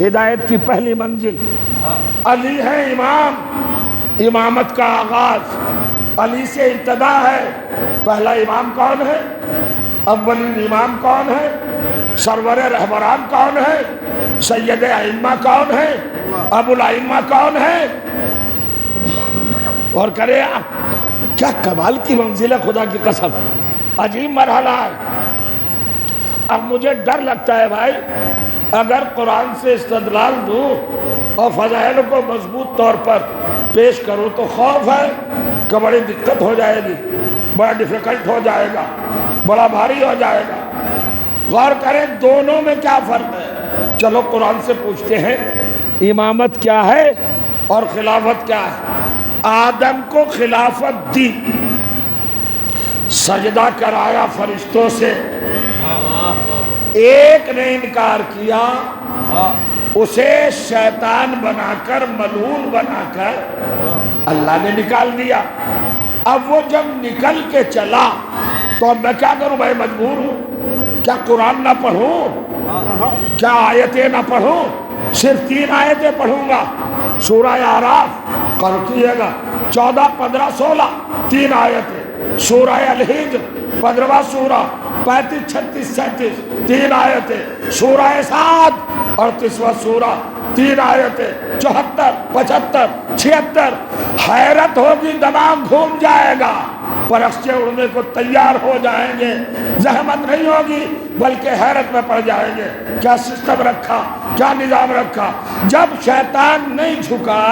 ہدایت کی پہلی منزل، علی ہے امام، امامت کا آغاز علی سے ابتدا ہے۔ پہلا امام کون ہے؟ اولین امام کون ہے؟ سرور رہبران کون ہے؟ سید ائمہ کون ہے؟ ابو الائمہ کون ہے؟ اور کرے آپ کیا کمال کی منزل ہے، خدا کی قسم عجیب مرحلہ ہے۔ اب مجھے ڈر لگتا ہے بھائی، اگر قرآن سے استدلال دوں اور فضائل کو مضبوط طور پر پیش کروں تو خوف ہے کہ بڑی دقت ہو جائے گی، بڑا ڈیفیکلٹ ہو جائے گا، بڑا بھاری ہو جائے گا۔ غور کریں دونوں میں کیا فرق ہے۔ چلو قرآن سے پوچھتے ہیں امامت کیا ہے اور خلافت کیا ہے۔ آدم کو خلافت دی، سجدہ کرایا فرشتوں سے، ایک نے انکار کیا، اسے شیطان بنا کر ملعون بنا کر اللہ نے نکال دیا۔ اب وہ جب نکل کے چلا تو اب میں کیا کروں بھائی؟ مجبور ہوں، کیا قرآن نہ پڑھوں؟ کیا آیتیں نہ پڑھوں؟ صرف 3 آیتیں پڑھوں گا۔ سورہ اعراف قرأ کیے گا 14، 15، 16 3 آیتیں۔ سورہ الحجر 15واں سورہ 35، 36، 37 3 آیتیں۔ سورہ سعد 38واں سورہ 3 آیتیں۔ 74، 75، 76 حیرت ہوگی، دماغ گھوم جائے گا، پرخچے اڑنے کو تیار ہو جائیں گے، زحمت نہیں ہوگی بلکہ حیرت میں پڑ جائیں گے۔ کیا سسٹم رکھا، کیا نظام رکھا۔ جب شیطان نہیں جھکا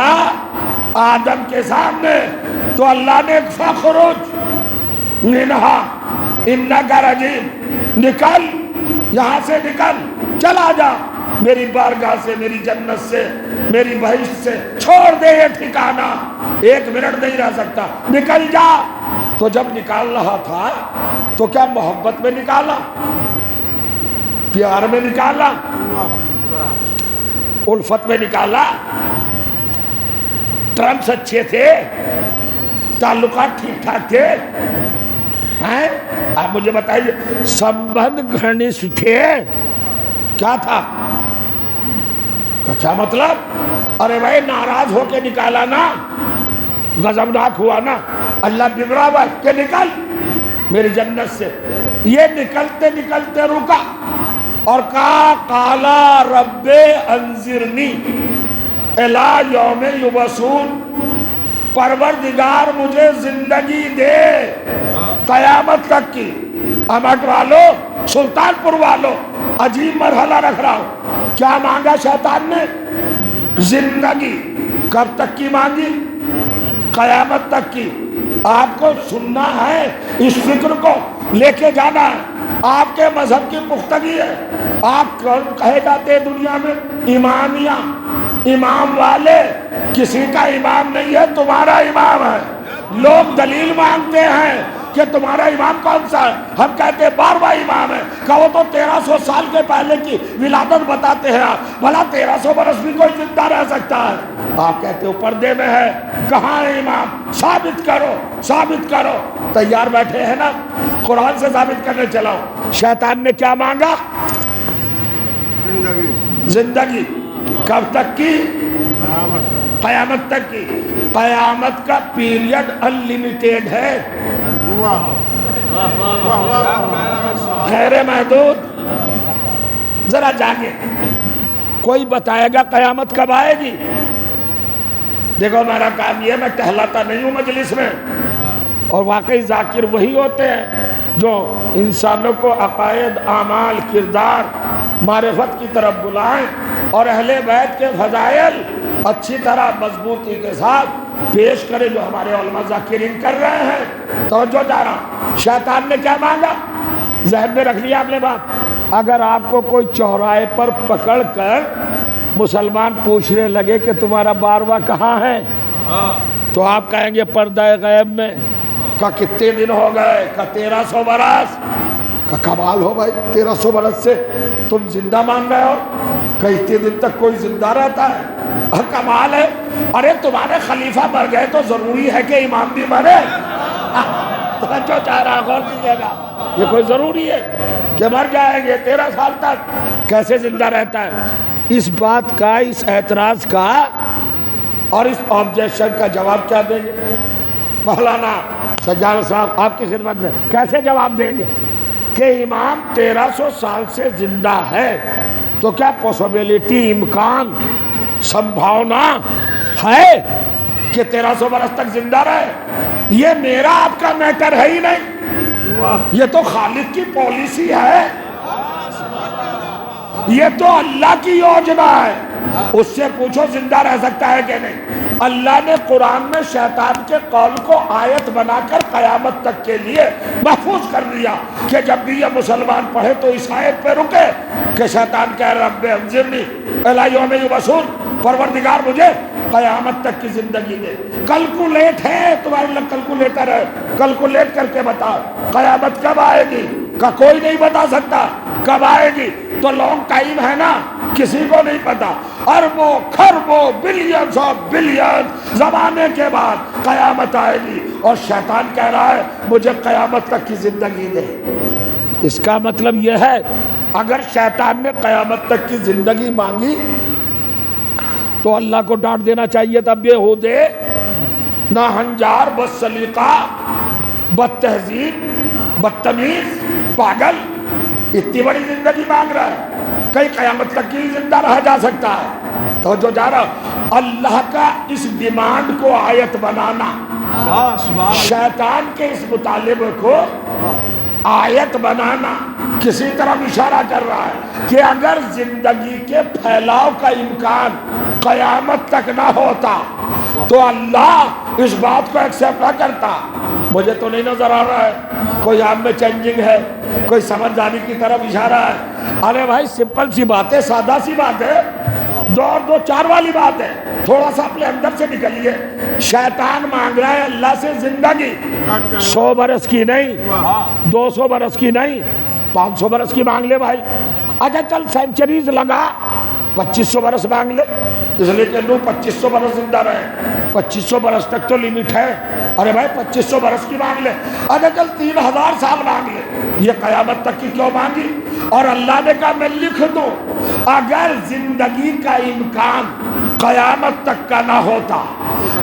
آدم کے سامنے تو اللہ نے فخرج منہا انک رجیم، نکل یہاں سے، نکل چلا جا میری بارگاہ سے، میری جنت سے، میری بہشت سے، چھوڑ دے یہ ٹھکانہ، 1 منٹ نہیں رہ سکتا، نکل جا۔ تو جب نکال رہا تھا تو کیا محبت میں نکالا، پیار میں نکالا، الفت میں نکالا، ٹرمز اچھے تھے، تعلقات ٹھیک ٹھاک تھے؟ آپ مجھے بتائیے، سمبندھ گھنش تھے؟ کیا تھا؟ کیا مطلب؟ ارے بھائی ناراض ہو کے نکالا نا، غضبناک ہوا نا، اللہ بگڑا ہوا کہ نکل میری جنت سے۔ یہ نکلتے نکلتے رکا اور کہا قالا رب انظرنی الی یوم یبعثون، پروردگار مجھے زندگی دے قیامت تک کی۔ امٹ والو، سلطان پور والو، عجیب مرحلہ رکھ رہا ہوں۔ کیا مانگا شیطان نے؟ زندگی۔ کب تک کی مانگی؟ قیامت تک کی۔ آپ کو سننا ہے، اس فکر کو لے کے جانا ہے، آپ کے مذہب کی پختگی ہے۔ آپ کہے جاتے ہیں دنیا میں امامیہ، امام والے، کسی کا امام نہیں ہے، تمہارا امام ہے۔ لوگ دلیل مانگتے ہیں کہ تمہارا امام کون سا ہے؟ ہم کہتے ہیں 12واں امام ہے۔ کہ وہ تو 1300 سال کے پہلے کی ولادت بتاتے ہیں، بھلا 1300 برس بھی کوئی زندہ رہ سکتا ہے؟ آپ کہتے ہو پردے میں ہے، کہاں ہے امام؟ ثابت کرو، ثابت کرو۔ تیار بیٹھے ہیں نا؟ قرآن سے ثابت کرنے چلاؤ۔ شیطان نے کیا مانگا؟ زندگی۔ کب تک کی؟ قیامت تک کی۔ قیامت کا پیریڈ انلمیٹیڈ ہے، غیر محدود۔ ذرا جاگے، کوئی بتائے گا قیامت کب آئے گی؟ دیکھو میرا کام یہ، میں ٹہلاتا نہیں ہوں مجلس میں، اور واقعی ذاکر وہی ہوتے ہیں جو انسانوں کو عقائد، اعمال، کردار، معرفت کی طرف بلائیں اور اہل بیت کے فضائل اچھی طرح مضبوطی کے ساتھ پیش کرے، جو ہمارے علماء ذاکرین کر رہے ہیں۔ توجہ جا رہا، شیطان نے کیا مانگا؟ ذہن میں رکھ لیا آپ نے بات۔ اگر آپ کو کوئی چوراہے پر پکڑ کر مسلمان پوچھنے لگے کہ تمہارا 12واں کہاں ہے، تو آپ کہیں گے پردہ غیب میں۔ کہ کتنے دن ہو گئے؟ کہ 1300 برس۔ کہ کمال ہو بھائی، 1300 برس سے تم زندہ مان رہے ہو؟ کہ اتنے دن تک کوئی زندہ رہتا ہے؟ کمال ہے۔ ارے تمہارے خلیفہ مر گئے تو ضروری ہے کہ امام بھی مرے؟ جو چاہ رہا غور کیجیے گا، یہ کوئی ضروری ہے کہ مر جائیں گے 13 سال تک؟ کیسے زندہ رہتا ہے؟ اس بات کا، اس اعتراض کا اور اس آبجیکشن کا جواب کیا دیں گے؟ مولانا سجاد صاحب آپ کی خدمت میں کیسے جواب دیں گے کہ امام 1300 سال سے زندہ ہے؟ تو کیا پاسبلٹی، امکان، سمبھاونا ہے کہ 1300 برس تک زندہ رہے؟ یہ میرا آپ کا میٹر ہے ہی نہیں، یہ تو خالق کی پالیسی ہے، یہ تو اللہ کی یوجنا ہے۔ اس سے پوچھو زندہ رہ سکتا ہے کہ نہیں؟ اللہ نے قرآن میں شیطان کے قول کو آیت بنا کر قیامت تک کے لیے محفوظ کر لیا کہ جب بھی یہ مسلمان پڑھے تو اس آیت پہ رکے کہ شیطان کہہ رب انظرنی الی یوم یبعثون، پروردگار مجھے قیامت تک کی زندگی دے۔ کیلکولیٹ ہے تمہارے لوگ، کیلکولیٹر ہے، کیلکولیٹ کر کے بتا قیامت کب آئے گی؟ کا کوئی نہیں بتا سکتا کب آئے گی۔ تو لانگ ٹائم ہے نا، کسی کو نہیں پتا۔ اربوں کھربوں بلینز آف بلینز زمانے کے بعد قیامت آئے گی، اور شیطان کہہ رہا ہے مجھے قیامت تک کی زندگی دے۔ اس کا مطلب یہ ہے اگر شیطان نے قیامت تک کی زندگی مانگی تو اللہ کو ڈانٹ دینا چاہیے تھا، بے ہودے، ناہنجار، بد سلیقہ، بد تہذیب، بدتمیز، پاگل، اتنی بڑی زندگی مانگ رہا ہے، کئی قیامت تک کی زندہ رہا جا سکتا ہے۔ تو جو جا رہا اللہ کا اس ڈیمانڈ کو آیت بنانا، شیطان کے اس مطالبے کو آیت بنانا کسی طرف اشارہ کر رہا ہے کہ اگر زندگی کے پھیلاؤ کا امکان قیامت تک نہ ہوتا تو اللہ اس بات کو ایکسیپٹ نہ کرتا۔ مجھے تو نہیں نظر آ رہا ہے کوئی آپ میں چینجنگ ہے، کوئی سمجھ جانے کی طرف اشارہ ہے۔ ارے بھائی سمپل سی بات ہے، سادہ سی بات ہے، 2 اور 2 4 والی بات ہے۔ تھوڑا سا اپنے اندر سے نکلیے۔ شیطان مانگ رہا ہے اللہ سے زندگی 100 برس کی نہیں، 200 برس کی نہیں، 500 برس کی مانگ لے بھائی۔ اچھا چل سینچریز لگا، 2500 برس مانگ لے، اس لیے کہ لوگ 2500 برس زندہ رہے، 2500 برس تک تو لیمٹ ہے۔ ارے بھائی 2500 برس کی مانگ لے، اچھا چل 3000 سال مانگ لے، یہ قیامت تک کی کیوں مانگی؟ اور اللہ نے کہا میں لکھ دوں اگر زندگی کا امکان قیامت تک کا نہ ہوتا،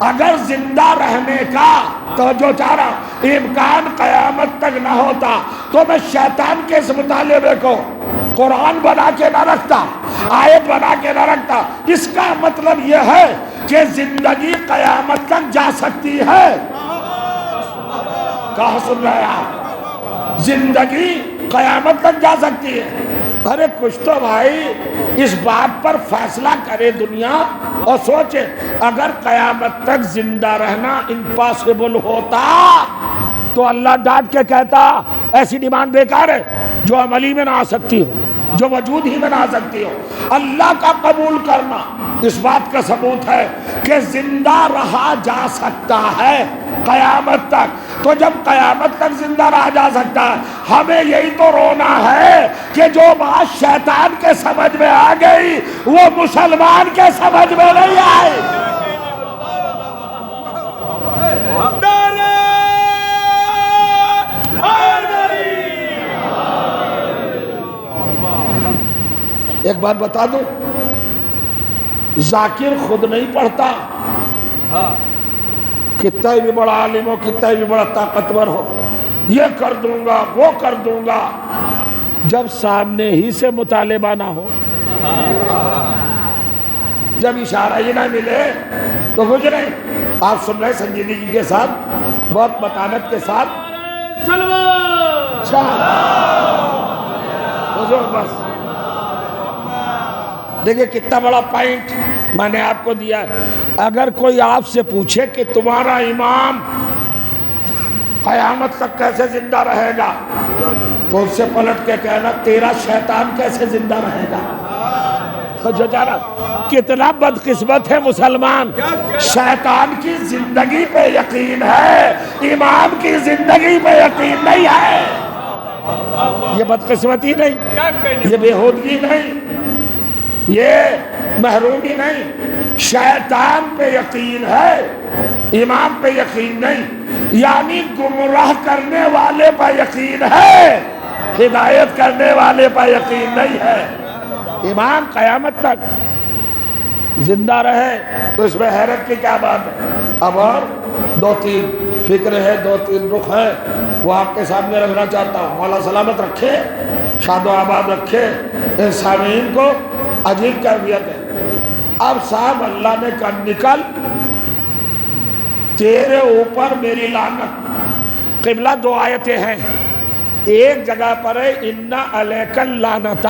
اگر زندہ رہنے کا توجہ چاہ رہا امکان قیامت تک نہ ہوتا تو میں شیطان کے اس مطالبے کو قرآن بنا کے نہ رکھتا، آیت بنا کے نہ رکھتا۔ اس کا مطلب یہ ہے کہ زندگی قیامت تک جا سکتی ہے۔ کہاں سن رہے ہیں آپ؟ زندگی قیامت تک جا سکتی ہے۔ ارے کچھ تو بھائی اس بات پر فیصلہ کرے دنیا اور سوچے اگر قیامت تک زندہ رہنا امپاسبل ہوتا تو اللہ ڈانٹ کے کہتا ایسی ڈیمانڈ بیکار ہے جو عملی میں نہ آ سکتی ہو، جو وجود ہی میں نہ آ سکتی ہو۔ اللہ کا قبول کرنا اس بات کا ثبوت ہے کہ زندہ رہا جا سکتا ہے قیامت تک۔ تو جب قیامت تک زندہ رہا جا سکتا ہے ہمیں یہی تو رونا ہے کہ جو بات شیطان کے سمجھ میں آ گئی وہ مسلمان کے سمجھ میں نہیں آئی۔ ایک بات بتا دوں، ذاکر خود نہیں پڑھتا، کتنا بھی بڑا عالم ہو، کتنا بھی بڑا طاقتور ہو، یہ کر دوں گا وہ کر دوں گا، جب سامنے ہی سے مطالبہ نہ ہو، جب اشارہ ہی نہ ملے تو کچھ نہیں۔ آپ سن رہے سنجیدگی کے ساتھ، بہت متانت کے ساتھ، بس دیکھیں کتنا بڑا پوائنٹ میں نے آپ کو دیا ہے۔ اگر کوئی آپ سے پوچھے کہ تمہارا امام قیامت تک کیسے زندہ رہے گا تو اس سے پلٹ کے کہنا تیرا شیطان کیسے زندہ رہے گا۔ تو جو جانا کتنا بدقسمت ہے مسلمان، شیطان کی زندگی پہ یقین ہے، امام کی زندگی پہ یقین نہیں ہے۔ یہ بدقسمتی نہیں، یہ بے ہودگی نہیں، یہ محرومی نہیں، شیطان پہ یقین ہے، امام پہ یقین نہیں، یعنی گمراہ کرنے والے پہ یقین ہے، ہدایت کرنے والے پہ یقین نہیں ہے۔ امام قیامت تک زندہ رہے تو اس میں حیرت کی کیا بات ہے۔ اب اور 2-3 فکر ہے، 2-3 رخ ہے، وہ آپ کے سامنے رکھنا چاہتا ہوں۔ مولا سلامت رکھے، شاد و آباد رکھے ان سامعین کو۔ عجیب کیفیت ہے۔ اب صاحب اللہ نے کہا نکل، تیرے اوپر میری لعنت۔ قبلہ 2 آیتیں ہیں، ایک جگہ پر ہے اِنَّ عَلَيْكَ اللَّعْنَةَ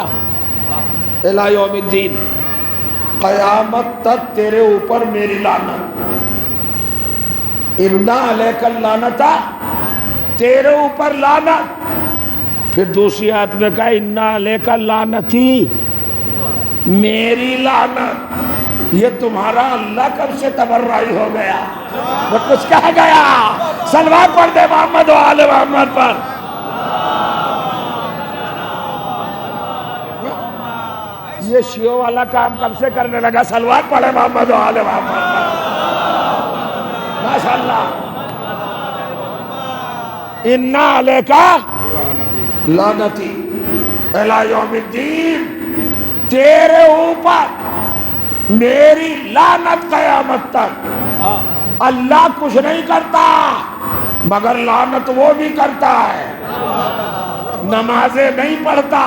إِلَى يَوْمِ الدِّينِ، قیامت تک تیرے اوپر میری لعنت۔ اِنَّ عَلَيْكَ اللَّعْنَةَ، تیرے اوپر لعنت۔ پھر دوسری آیت میں کہا اِنَّ عَلَيْكَ اللَّعْنَةِ، میری لعنت۔ یہ تمہارا اللہ کب سے تبرعی ہو گیا؟ وہ کچھ کہہ گیا؟ سلوات پڑھ دے محمد و آل محمد پر۔ یہ شیعوں والا کام کب سے کرنے لگا؟ سلوات پڑھے محمد و آل محمد پر۔ ماشاءاللہ۔ اِنَّ عَلَيْكَ لَعْنَتِي إِلَى يَوْمِ الدِّينِ، تیرے اوپر میری لعنت قیامت تک۔ اللہ کچھ نہیں کرتا مگر لعنت وہ بھی کرتا ہے۔ نمازیں نہیں پڑھتا،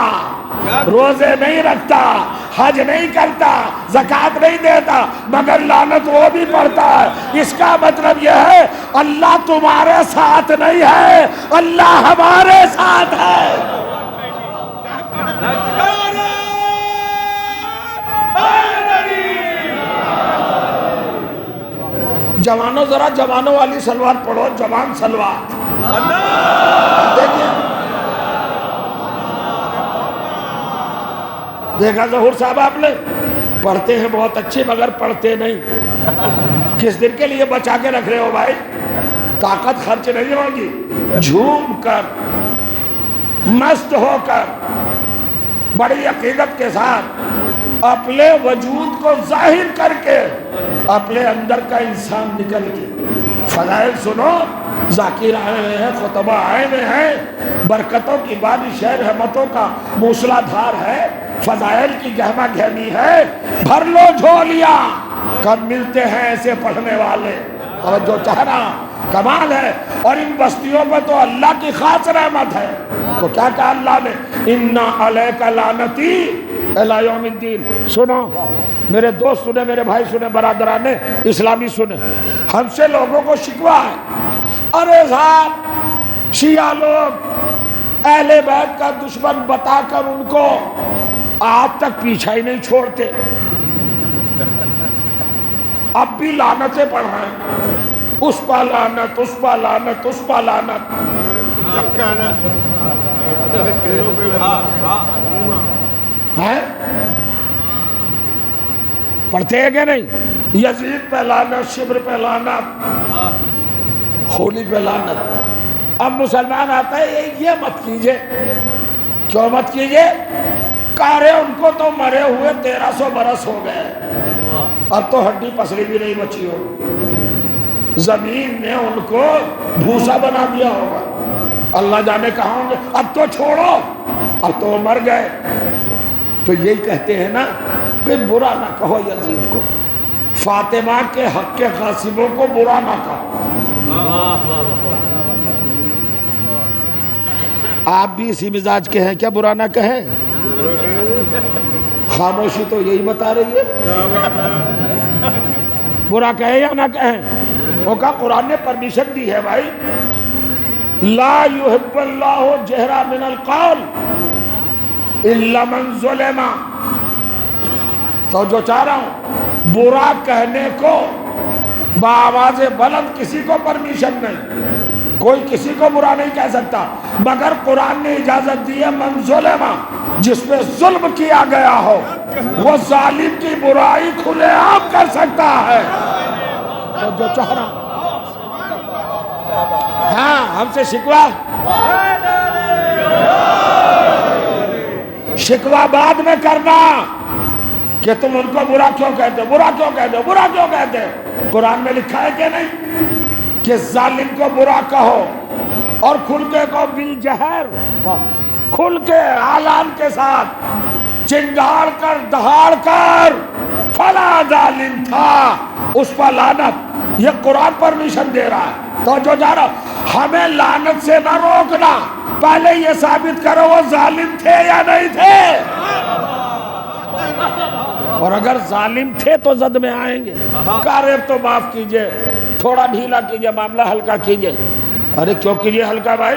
روزے نہیں رکھتا، حج نہیں کرتا، زکوٰۃ نہیں دیتا، مگر لعنت وہ بھی پڑھتا ہے۔ اس کا مطلب یہ ہے اللہ تمہارے ساتھ نہیں ہے، اللہ ہمارے ساتھ ہے۔ جوانوں ذرا جوانوں والی سلوات پڑھو، جوان سلوات دیکھیں، دیکھا ظہور صاحب آپ نے، پڑھتے ہیں بہت اچھے مگر پڑھتے نہیں۔ کس دن کے لیے بچا کے رکھ رہے ہو بھائی؟ طاقت خرچ نہیں ہوگی، جھوم کر مست ہو کر بڑی عقیدت کے ساتھ اپنے وجود کو ظاہر کر کے اپنے اندر کا انسان نکل کے فضائل سنو، ذاکر آئے ہوئے ہیں، خطبہ آئے ہوئے ہیں، برکتوں کی بارش ہے، رحمتوں کا موسلا دھار ہے، فضائل کی گہما گہمی ہے، بھر لو جھولیاں، کب ملتے ہیں ایسے پڑھنے والے۔ توجہ چاہنا کمال ہے، اور ان بستیوں پہ تو اللہ کی خاص رحمت ہے۔ تو کیا کہا اللہ نے؟ اِنَّا عَلَيْكَ لَعْنَتِي إِلَىٰ يَوْمِ الدِّينِ۔ سنو میرے دوست سنے، میرے بھائی سنے، برادران اسلامی سنے، ہم سے لوگوں کو شکوہ ہے، ارے صاحب شیعہ لوگ اہل بیت کا دشمن بتا کر ان کو آج تک پیچھا ہی نہیں چھوڑتے، اب بھی لعنتیں پڑھ رہے ہیں، اس پا لعنت، اس پا لعنت، اس پا لعنت ہے، پڑھتے ہیں کہ نہیں؟ یزید پہ لعنت، شبر پہ لعنت، خولی پہ لعنت۔ اب مسلمان آتا ہے یہ مت کیجئے، کیوں مت کیجئے؟ کارے ان کو تو مرے ہوئے 1300 برس ہو گئے، اب تو ہڈی پسلی بھی نہیں بچی ہوگی، زمین نے ان کو بھوسا بنا دیا ہوگا، اللہ جانے کہاں ہوں گے، اب تو چھوڑو، اب تو مر گئے۔ تو یہی کہتے ہیں نا کہ برا نہ کہو یزید کو، فاطمہ کے حق کے غاصبوں کو برا نہ کہو۔ آپ بھی اسی مزاج کے ہیں کیا؟ برا نہ کہیں، خاموشی تو یہی بتا رہی ہے، برا کہیں یا نہ کہیں۔ وہ کہا قرآن نے پرمیشن دی ہے بھائی، لا يحب اللہ جہرا من القول الا من ظلم۔ تو جو چاہ رہا ہوں، برا کہنے کو بآواز بلند کسی کو پرمیشن نہیں، کوئی کسی کو برا نہیں کہہ سکتا، مگر قرآن نے اجازت دی ہے من ظلم، جس پہ ظلم کیا گیا ہو وہ ظالم کی برائی کھلے عام کر سکتا ہے۔ تو جو چاہ رہا ہوں، ہاں ہم سے شکوہ، شکوہ بعد میں کرنا کہ تم ان کو برا کیوں کہتے ہو، برا کیوں کہتے ہو، برا کیوں کہتے ہو۔ قرآن میں لکھا ہے کہ نہیں کہ ظالم کو برا کہو اور کھل کے کہو، بالجہر، کھل کے اعلان کے ساتھ، چنگاڑ کر دہاڑ کر، فلا ظالم تھا اس پر لعنت۔ یہ قرآن پرمیشن دے رہا ہے۔ تو جو جا رہا ہمیں لعنت سے نہ روکنا، پہلے یہ ثابت کرو وہ ظالم تھے یا نہیں تھے، اور اگر ظالم تھے تو زد میں آئیں گے، کارب تو معاف کیجئے، تھوڑا ڈھیلا کیجئے، معاملہ ہلکا کیجئے۔ ارے کیوں کیجئے ہلکا بھائی؟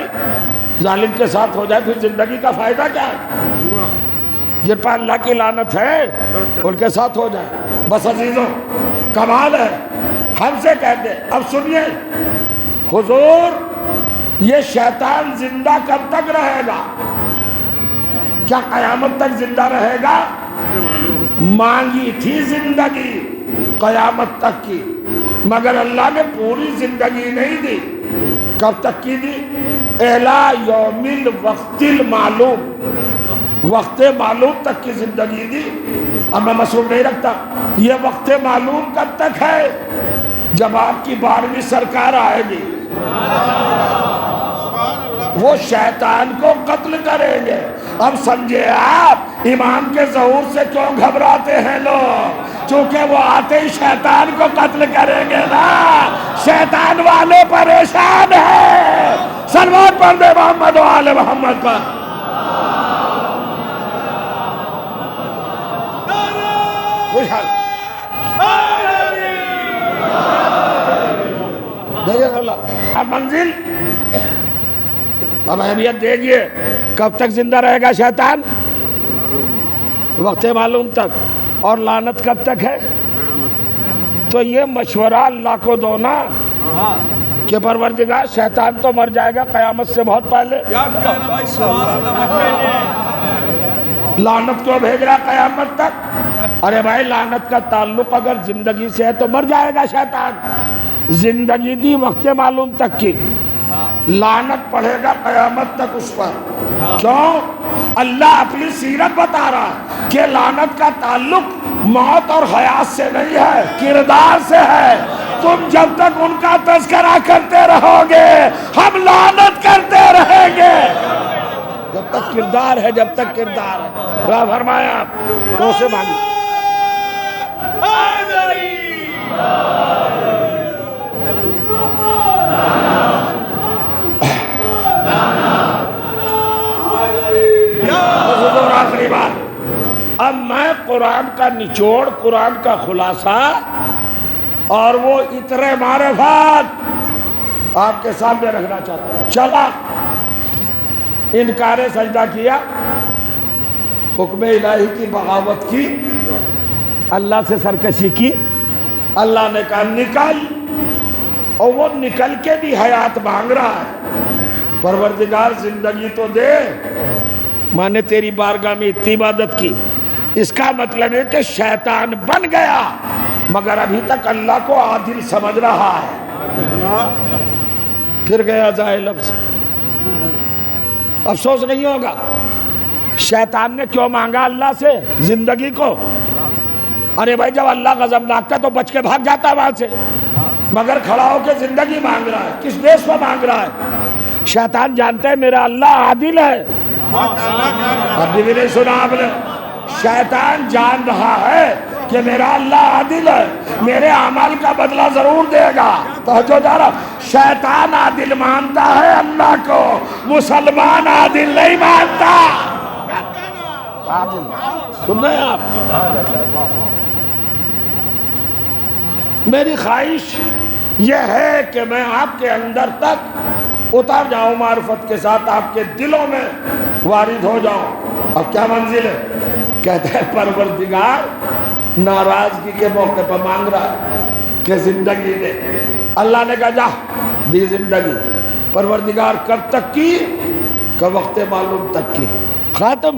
ظالم کے ساتھ ہو جائے پھر زندگی کا فائدہ کیا ہے؟ جن پر اللہ کی لعنت ہے ان کے ساتھ ہو جائے بس۔ عزیزوں کمال ہے، ہم سے کہتے ہیں۔ اب سنیے حضور، یہ شیطان زندہ کب تک رہے گا؟ کیا قیامت تک زندہ رہے گا؟ مانگی تھی زندگی قیامت تک کی، مگر اللہ نے پوری زندگی نہیں دی۔ کب تک کی دی؟ اِلَىٰ یوم الوقت المعلوم، وقت معلوم تک کی زندگی دی۔ اب میں مصروف نہیں رکھتا، یہ وقت معلوم کب تک ہے؟ جب آپ کی 12ویں سرکار آئے گی، وہ شیطان کو قتل کریں گے۔ اب سمجھے آپ ایمان کے ظہور سے کیوں گھبراتے ہیں لوگ؟ چونکہ وہ آتے ہی شیطان کو قتل کریں گے نا۔ شیطان والے پریشان ہیں، صلوات پڑھ دے محمد و آل محمد پر۔ اب منزل، اب اہمیت دیجئے، کب تک زندہ رہے گا شیطان؟ وقت معلوم تک۔ اور لعنت کب تک ہے؟
تو یہ مشورہ اللہ کو دو نا کہ پروردگار شیطان تو مر جائے گا قیامت سے بہت پہلے،
کیا کہنا بھائی، سبحان اللہ.
لعنت کیوں بھیج رہا قیامت تک؟ ارے بھائی لعنت کا تعلق اگر زندگی سے ہے تو مر جائے گا شیطان. زندگی دی وقت معلوم تک کی، لعنت پڑے گا قیامت تک اس پر. کیوں؟ اللہ اپنی سیرت بتا رہا ہے کہ لعنت کا تعلق موت اور حیات سے نہیں ہے، کردار سے ہے. تم جب تک ان کا تذکرہ کرتے رہو گے ہم لعنت کرتے رہیں گے. جب تک کردار ہے، جب تک کردار ہے. کیا فرمایا آپ تو سے مانگی آخری بات. اب میں قرآن کا نچوڑ، قرآن کا خلاصہ اور وہ اترے معرفت آپ کے سامنے رکھنا چاہتا ہوں. چلا انکار سجدہ کیا، حکم الہی کی بغاوت کی، اللہ سے سرکشی کی. اللہ نے کہا نکل، اور وہ نکل کے بھی حیات مانگ رہا ہے. پروردگار زندگی تو دے، میں نے تیری بارگاہ میں اتنی عبادت کی. اس کا مطلب ہے کہ شیطان بن گیا مگر ابھی تک اللہ کو عادل سمجھ رہا ہے. پھر گیا ضائع لفظ. افسوس نہیں ہوگا شیطان نے کیوں مانگا اللہ سے زندگی کو؟ ارے بھائی جب اللہ غضبناک تھا تو بچ کے بھاگ جاتا وہاں سے، مگر کھڑا ہو کے زندگی مانگ رہا ہے. کس بیس پر مانگ رہا ہے؟ شیطان جانتا ہے میرا اللہ عادل ہے. ابھی بھی نہیں سنا آپ نے؟ شیطان جان رہا ہے کہ میرا اللہ عادل ہے، میرے اعمال کا بدلہ ضرور دے گا. توجہ دارا، شیطان عادل مانتا ہے اللہ کو، مسلمان عادل نہیں مانتا. سن رہے ہیں آپ؟ میری خواہش یہ ہے کہ میں آپ کے اندر تک اتر جاؤں، معرفت کے ساتھ آپ کے دلوں میں وارد ہو جاؤں. اب کیا منزل ہے؟ کہتے ہیں پروردگار ناراضگی کے موقع پر مانگ رہا ہے کہ زندگی دے. اللہ نے کہا جا دی زندگی. پروردگار کب تک کی؟ کہ وقت معلوم تک کی. ختم.